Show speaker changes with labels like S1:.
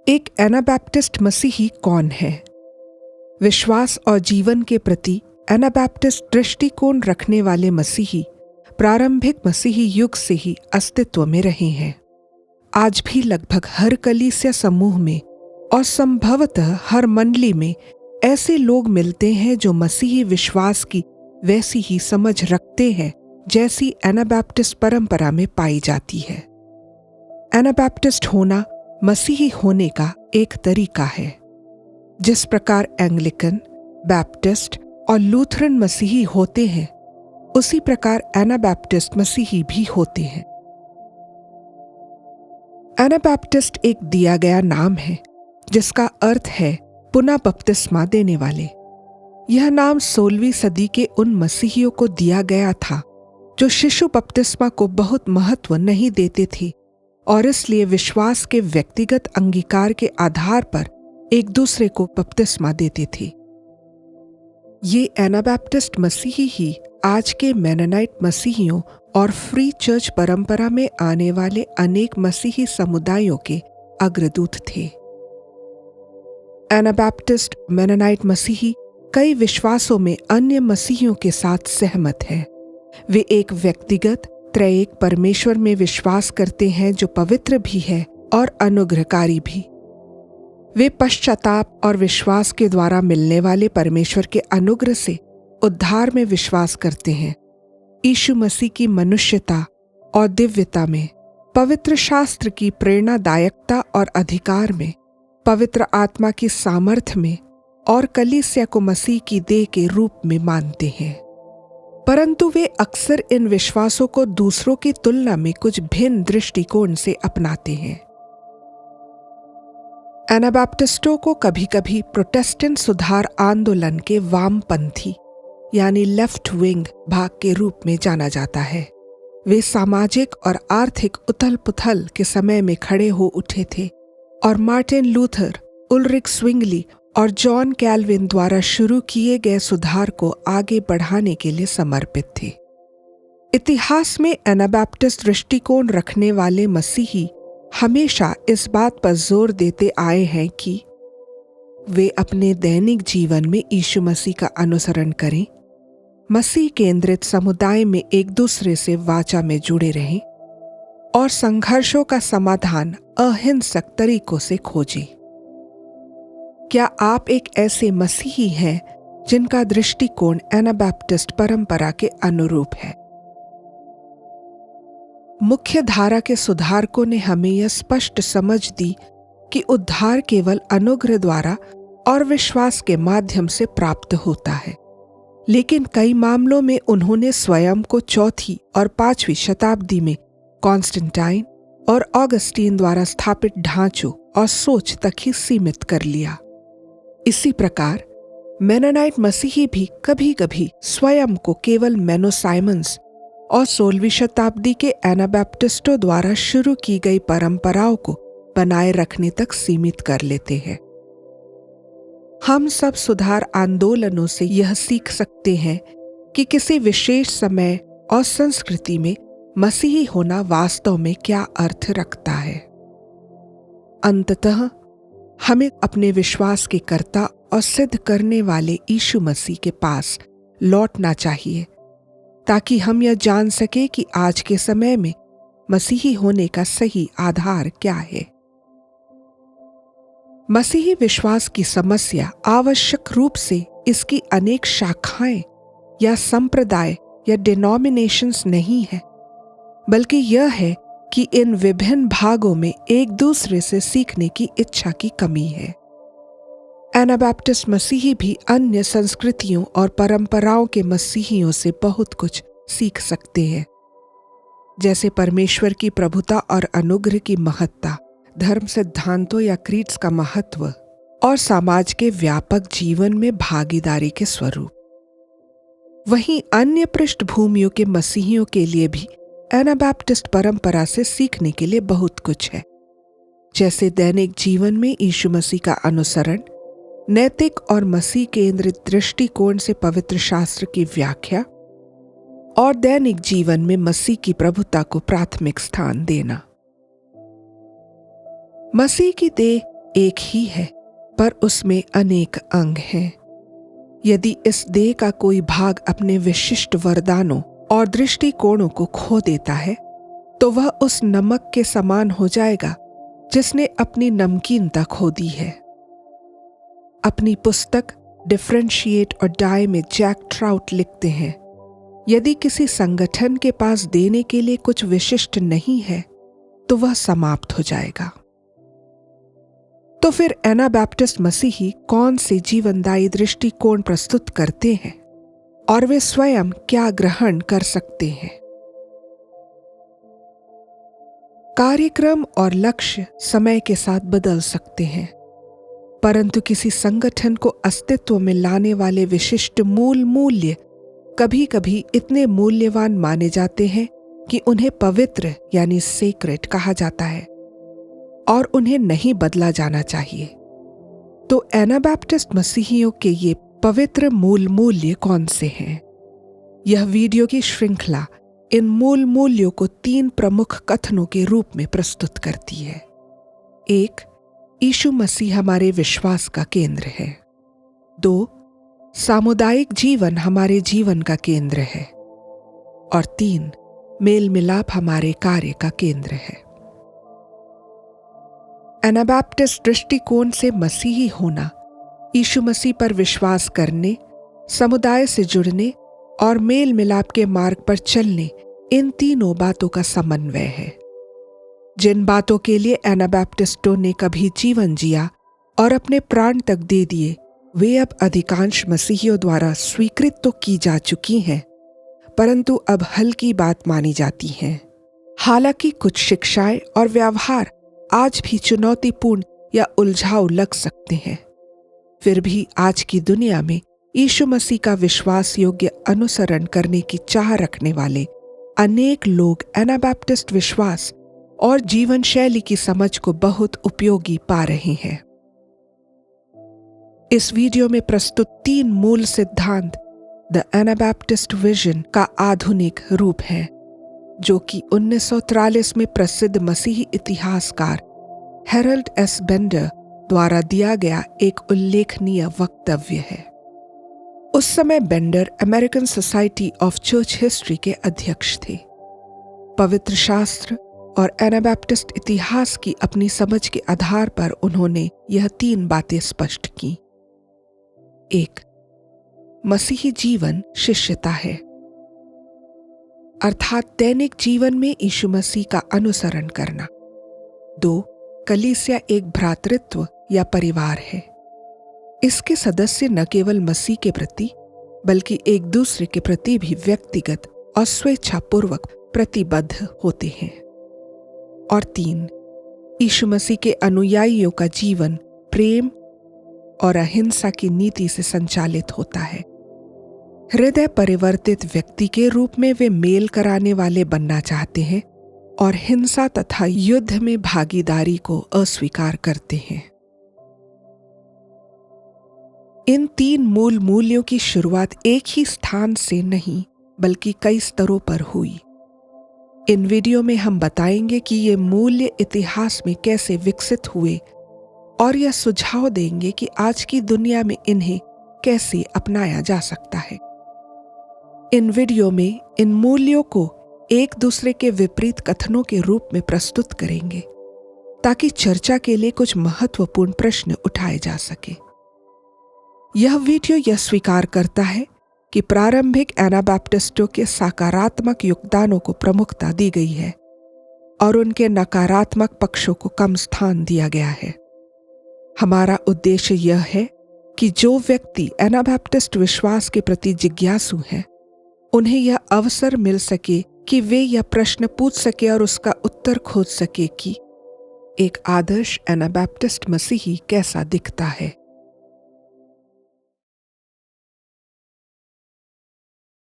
S1: एक एनाबैप्टिस्ट मसीही कौन है? विश्वास और जीवन के प्रति एनाबैप्टिस्ट दृष्टिकोण रखने वाले मसीही प्रारंभिक मसीही युग से ही अस्तित्व में रहे हैं। आज भी लगभग हर कलीसिया समूह में और संभवतः हर मंडली में ऐसे लोग मिलते हैं जो मसीही विश्वास की वैसी ही समझ रखते हैं जैसी एनाबैप्टिस्ट परंपरा में पाई जाती है। एनाबैप्टिस्ट होना मसीही होने का एक तरीका है। जिस प्रकार एंग्लिकन, बैप्टिस्ट और लूथरन मसीही होते हैं, उसी प्रकार एनाबैप्टिस्ट मसीही भी होते हैं। एनाबैप्टिस्ट एक दिया गया नाम है जिसका अर्थ है पुनः बपतिस्मा देने वाले। यह नाम 16वीं सदी के उन मसीहियों को दिया गया था जो शिशु बपतिस्मा को बहुत महत्व नहीं देते थे और इसलिए विश्वास के व्यक्तिगत अंगीकार के आधार पर एक दूसरे को बपतिस्मा देते थे। ये एनाबैप्टिस्ट मसीही ही आज के मेनोनाइट मसीहियों और फ्री चर्च परंपरा में आने वाले अनेक मसीही समुदायों के अग्रदूत थे। एनाबैप्टिस्ट मेनोनाइट मसीही कई विश्वासों में अन्य मसीहियों के साथ सहमत हैं। वे एक व्यक्तिगत त्रैएक परमेश्वर में विश्वास करते हैं जो पवित्र भी है और अनुग्रहकारी भी। वे पश्चाताप और विश्वास के द्वारा मिलने वाले परमेश्वर के अनुग्रह से उद्धार में विश्वास करते हैं। यीशु मसीह की मनुष्यता और दिव्यता में, पवित्र शास्त्र की प्रेरणादायकता और अधिकार में, पवित्र आत्मा की सामर्थ्य में और कलीसिया को मसीह की देह के रूप में मानते हैं। परंतु वे अक्सर इन विश्वासों को दूसरों की तुलना में कुछ भिन्न दृष्टिकोण से अपनाते हैं। एनाबैप्टिस्टों को कभी कभी प्रोटेस्टेंट सुधार आंदोलन के वामपंथी यानी लेफ्ट विंग भाग के रूप में जाना जाता है। वे सामाजिक और आर्थिक उथल पुथल के समय में खड़े हो उठे थे और मार्टिन लूथर, उल्रिक स्विंगली और जॉन कैल्विन द्वारा शुरू किए गए सुधार को आगे बढ़ाने के लिए समर्पित थे। इतिहास में एनाबैप्टिस्ट दृष्टिकोण रखने वाले मसीही हमेशा इस बात पर जोर देते आए हैं कि वे अपने दैनिक जीवन में यीशु मसीह का अनुसरण करें, मसीह केंद्रित समुदाय में एक दूसरे से वाचा में जुड़े रहें और संघर्षों का समाधान अहिंसक तरीकों से खोजें। क्या आप एक ऐसे मसीही हैं जिनका दृष्टिकोण एनाबैप्टिस्ट परंपरा के अनुरूप है? मुख्य धारा के सुधारकों ने हमें यह स्पष्ट समझ दी कि उद्धार केवल अनुग्रह द्वारा और विश्वास के माध्यम से प्राप्त होता है, लेकिन कई मामलों में उन्होंने स्वयं को 4वीं और 5वीं शताब्दी में कॉन्स्टेंटाइन और ऑगस्टीन द्वारा स्थापित ढांचों और सोच तक ही सीमित कर लिया। इसी प्रकार मेनोनाइट मसीही भी कभी कभी स्वयं को केवल मेनो साइमंस और 16वीं शताब्दी के एनाबैप्टिस्टों द्वारा शुरू की गई परंपराओं को बनाए रखने तक सीमित कर लेते हैं। हम सब सुधार आंदोलनों से यह सीख सकते हैं कि किसी विशेष समय और संस्कृति में मसीही होना वास्तव में क्या अर्थ रखता है। अंततः हमें अपने विश्वास के कर्ता और सिद्ध करने वाले यीशु मसीह के पास लौटना चाहिए ताकि हम यह जान सके कि आज के समय में मसीही होने का सही आधार क्या है। मसीही विश्वास की समस्या आवश्यक रूप से इसकी अनेक शाखाएं या संप्रदाय या डिनोमिनेशंस नहीं है, बल्कि यह है कि इन विभिन्न भागों में एक दूसरे से सीखने की इच्छा की कमी है। एनाबैप्टिस्ट मसीही भी अन्य संस्कृतियों और परंपराओं के मसीहियों से बहुत कुछ सीख सकते हैं, जैसे परमेश्वर की प्रभुता और अनुग्रह की महत्ता, धर्म सिद्धांतों या क्रीड्स का महत्व और समाज के व्यापक जीवन में भागीदारी के स्वरूप। वहीं अन्य पृष्ठभूमियों के मसीहियों के लिए भी एनाबैप्टिस्ट परंपरा से सीखने के लिए बहुत कुछ है, जैसे दैनिक जीवन में यीशु मसीह का अनुसरण, नैतिक और मसीह केंद्रित दृष्टिकोण से पवित्र शास्त्र की व्याख्या और दैनिक जीवन में मसीह की प्रभुता को प्राथमिक स्थान देना। मसीह की देह एक ही है, पर उसमें अनेक अंग हैं। यदि इस देह का कोई भाग अपने विशिष्ट वरदानों और दृष्टिकोणों को खो देता है, तो वह उस नमक के समान हो जाएगा जिसने अपनी नमकीनता खो दी है। अपनी पुस्तक डिफरेंशिएट और डाई में जैक ट्राउट लिखते हैं, यदि किसी संगठन के पास देने के लिए कुछ विशिष्ट नहीं है तो वह समाप्त हो जाएगा। तो फिर एनाबैप्टिस्ट मसीही कौन से जीवनदायी दृष्टिकोण प्रस्तुत करते हैं और वे स्वयं क्या ग्रहण कर सकते हैं? कार्यक्रम और लक्ष्य समय के साथ बदल सकते हैं, परंतु किसी संगठन को अस्तित्व में लाने वाले विशिष्ट मूल्य कभी कभी इतने मूल्यवान माने जाते हैं कि उन्हें पवित्र यानी सेक्रेट कहा जाता है और उन्हें नहीं बदला जाना चाहिए। तो एनाबैप्टिस्ट मसीहियों के ये पवित्र मूल्य कौन से हैं? यह वीडियो की श्रृंखला इन मूल्यों को 3 प्रमुख कथनों के रूप में प्रस्तुत करती है। 1, यीशु मसीह हमारे विश्वास का केंद्र है। 2, सामुदायिक जीवन हमारे जीवन का केंद्र है। और 3, मेल मिलाप हमारे कार्य का केंद्र है। एनाबैप्टिस्ट दृष्टिकोण से मसीही होना यीशु मसीह पर विश्वास करने, समुदाय से जुड़ने और मेल मिलाप के मार्ग पर चलने, इन तीनों बातों का समन्वय है। जिन बातों के लिए एनाबैप्टिस्टों ने कभी जीवन जिया और अपने प्राण तक दे दिए, वे अब अधिकांश मसीहियों द्वारा स्वीकृत तो की जा चुकी हैं, परंतु अब हल्की बात मानी जाती हैं। हालांकि कुछ शिक्षाएं और व्यवहार आज भी चुनौतीपूर्ण या उलझाऊ लग सकते हैं, फिर भी आज की दुनिया में यीशु मसीह का विश्वास योग्य अनुसरण करने की चाह रखने वाले अनेक लोग एनाबैप्टिस्ट विश्वास और जीवन शैली की समझ को बहुत उपयोगी पा रहे हैं। इस वीडियो में प्रस्तुत 3 मूल सिद्धांत द एनाबैप्टिस्ट विजन का आधुनिक रूप है, जो कि 1943 में प्रसिद्ध मसीही इतिहासकार हेरल्ड एस बेंडर द्वारा दिया गया एक उल्लेखनीय वक्तव्य है। उस समय Bender American Society of Church History के अध्यक्ष थे। पवित्र शास्त्र और एनाबैप्टिस्ट इतिहास की अपनी समझ के आधार पर उन्होंने यह 3 बातें स्पष्ट की। 1, मसीही जीवन शिष्यता है, अर्थात दैनिक जीवन में यीशु मसीह का अनुसरण करना। 2, कलीसिया एक भ्रातृत्व या परिवार है। इसके सदस्य न केवल मसीह के प्रति बल्कि एक दूसरे के प्रति भी व्यक्तिगत और स्वेच्छापूर्वक प्रतिबद्ध होते हैं। और 3, यीशु मसीह के अनुयायियों का जीवन प्रेम और अहिंसा की नीति से संचालित होता है। हृदय परिवर्तित व्यक्ति के रूप में वे मेल कराने वाले बनना चाहते हैं और हिंसा तथा युद्ध में भागीदारी को अस्वीकार करते हैं। इन 3 मूल्यों की शुरुआत एक ही स्थान से नहीं बल्कि कई स्तरों पर हुई। इन वीडियो में हम बताएंगे कि ये मूल्य इतिहास में कैसे विकसित हुए और यह सुझाव देंगे कि आज की दुनिया में इन्हें कैसे अपनाया जा सकता है। इन वीडियो में इन मूल्यों को एक दूसरे के विपरीत कथनों के रूप में प्रस्तुत करेंगे ताकि चर्चा के लिए कुछ महत्वपूर्ण प्रश्न उठाए जा सके। यह वीडियो यह स्वीकार करता है कि प्रारंभिक एनाबैप्टिस्टों के सकारात्मक योगदानों को प्रमुखता दी गई है और उनके नकारात्मक पक्षों को कम स्थान दिया गया है। हमारा उद्देश्य यह है कि जो व्यक्ति एनाबैप्टिस्ट विश्वास के प्रति जिज्ञासु हैं, उन्हें यह अवसर मिल सके कि वे यह प्रश्न पूछ सके और उसका उत्तर खोज सके कि एक आदर्श एनाबैप्टिस्ट मसीही कैसा दिखता है।